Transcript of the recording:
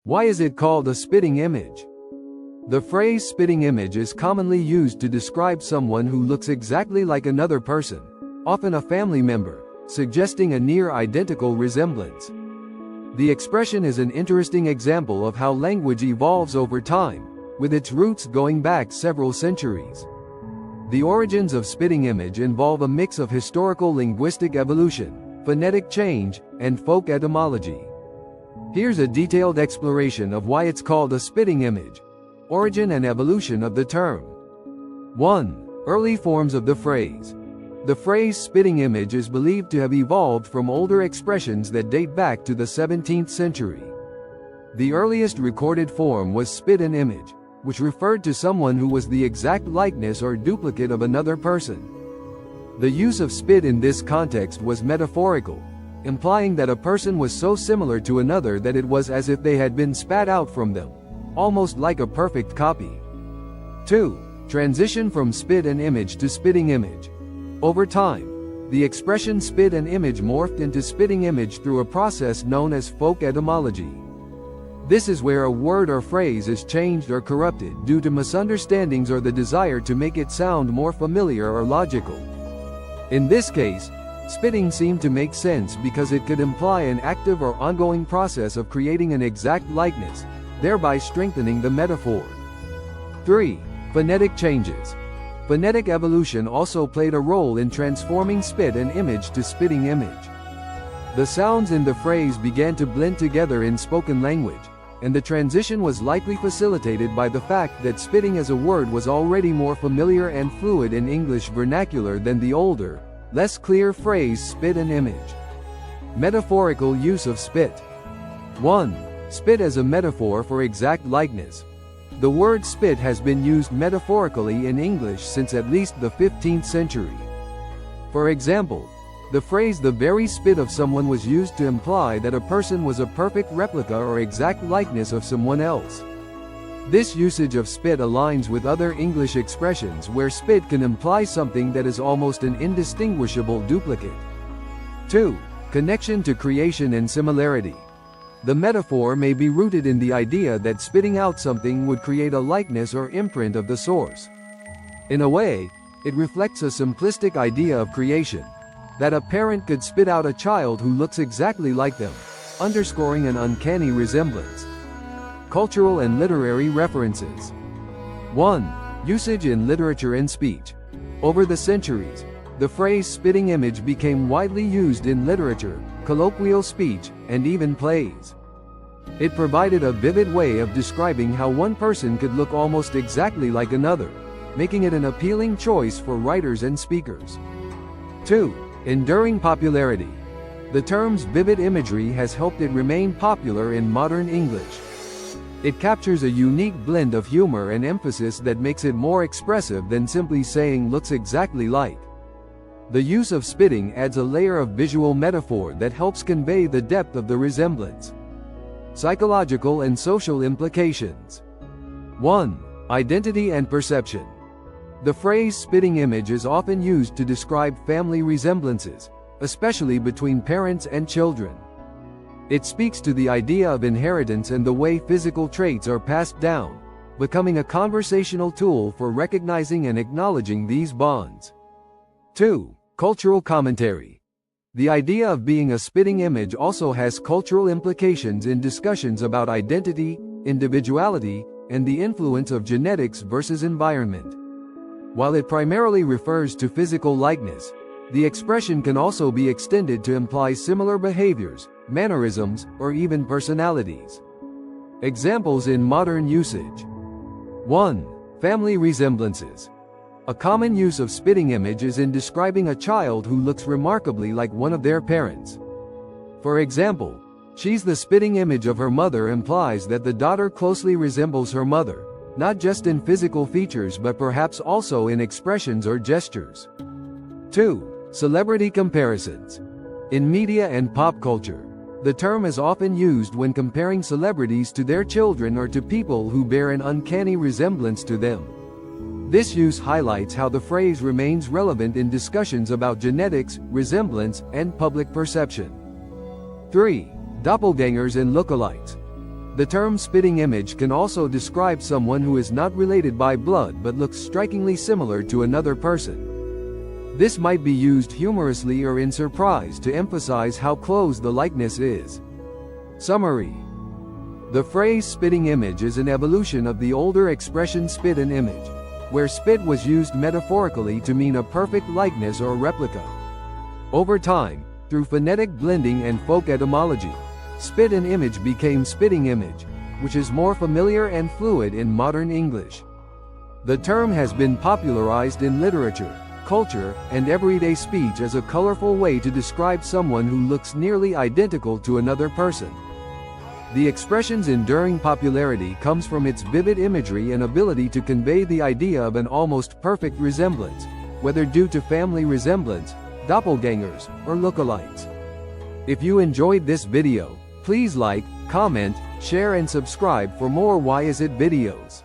Why is it called a spitting image? The phrase spitting image is commonly used to describe someone who looks exactly like another person, often a family member, suggesting a near-identical resemblance. The expression is an interesting example of how language evolves over time, with its roots going back several centuries. The origins of spitting image involve a mix of historical linguistic evolution, phonetic change, and folk etymology. Here's a detailed exploration of why it's called a spitting image. Origin and evolution of the term. 1. Early forms of the phrase. The phrase spitting image is believed to have evolved from older expressions that date back to the 17th century. The earliest recorded form was spit an image, which referred to someone who was the exact likeness or duplicate of another person. The use of spit in this context was metaphorical, implying that a person was so similar to another that it was as if they had been spat out from them, almost like a perfect copy. 2. Transition from spit an image to spitting image. Over time, the expression spit an image morphed into spitting image through a process known as folk etymology. This is where a word or phrase is changed or corrupted due to misunderstandings or the desire to make it sound more familiar or logical. In this case, spitting seemed to make sense because it could imply an active or ongoing process of creating an exact likeness, thereby strengthening the metaphor. 3. Phonetic changes. Phonetic evolution also played a role in transforming spit an image to spitting image. The sounds in the phrase began to blend together in spoken language, and the transition was likely facilitated by the fact that spitting as a word was already more familiar and fluid in English vernacular than the older, less clear phrase spit an image. Metaphorical use of spit. 1. Spit as a metaphor for exact likeness. The word spit has been used metaphorically in English since at least the 15th century. For example, the phrase "the very spit of someone" was used to imply that a person was a perfect replica or exact likeness of someone else. This usage of spit aligns with other English expressions where spit can imply something that is almost an indistinguishable duplicate. 2. Connection to creation and similarity. The metaphor may be rooted in the idea that spitting out something would create a likeness or imprint of the source. In a way, it reflects a simplistic idea of creation, that a parent could spit out a child who looks exactly like them, underscoring an uncanny resemblance. Cultural and literary references. 1. Usage in literature and speech. Over the centuries, the phrase spitting image became widely used in literature, colloquial speech, and even plays. It provided a vivid way of describing how one person could look almost exactly like another, making it an appealing choice for writers and speakers. 2. Enduring popularity. The term's vivid imagery has helped it remain popular in modern English. It captures a unique blend of humor and emphasis that makes it more expressive than simply saying "looks exactly like." The use of spitting adds a layer of visual metaphor that helps convey the depth of the resemblance. Psychological and social implications. 1. Identity and perception. The phrase spitting image is often used to describe family resemblances, especially between parents and children. It speaks to the idea of inheritance and the way physical traits are passed down, becoming a conversational tool for recognizing and acknowledging these bonds. 2. Cultural commentary. The idea of being a spitting image also has cultural implications in discussions about identity, individuality, and the influence of genetics versus environment. While it primarily refers to physical likeness, the expression can also be extended to imply similar behaviors, mannerisms, or even personalities. Examples in modern usage. 1. Family resemblances. A common use of spitting image is in describing a child who looks remarkably like one of their parents. For example, "She's the spitting image of her mother" implies that the daughter closely resembles her mother, not just in physical features but perhaps also in expressions or gestures. 2. Celebrity comparisons. In media and pop culture, the term is often used when comparing celebrities to their children or to people who bear an uncanny resemblance to them. This use highlights how the phrase remains relevant in discussions about genetics, resemblance, and public perception. 3. Doppelgängers and lookalikes. The term spitting image can also describe someone who is not related by blood but looks strikingly similar to another person. This might be used humorously or in surprise to emphasize how close the likeness is. Summary. The phrase spitting image is an evolution of the older expression spit an image, where spit was used metaphorically to mean a perfect likeness or replica. Over time, through phonetic blending and folk etymology, spit an image became spitting image, which is more familiar and fluid in modern English. The term has been popularized in literature, culture, and everyday speech as a colorful way to describe someone who looks nearly identical to another person. The expression's enduring popularity comes from its vivid imagery and ability to convey the idea of an almost perfect resemblance, whether due to family resemblance, doppelgängers, or lookalikes. If you enjoyed this video, please like, comment, share and subscribe for more Why Is It videos.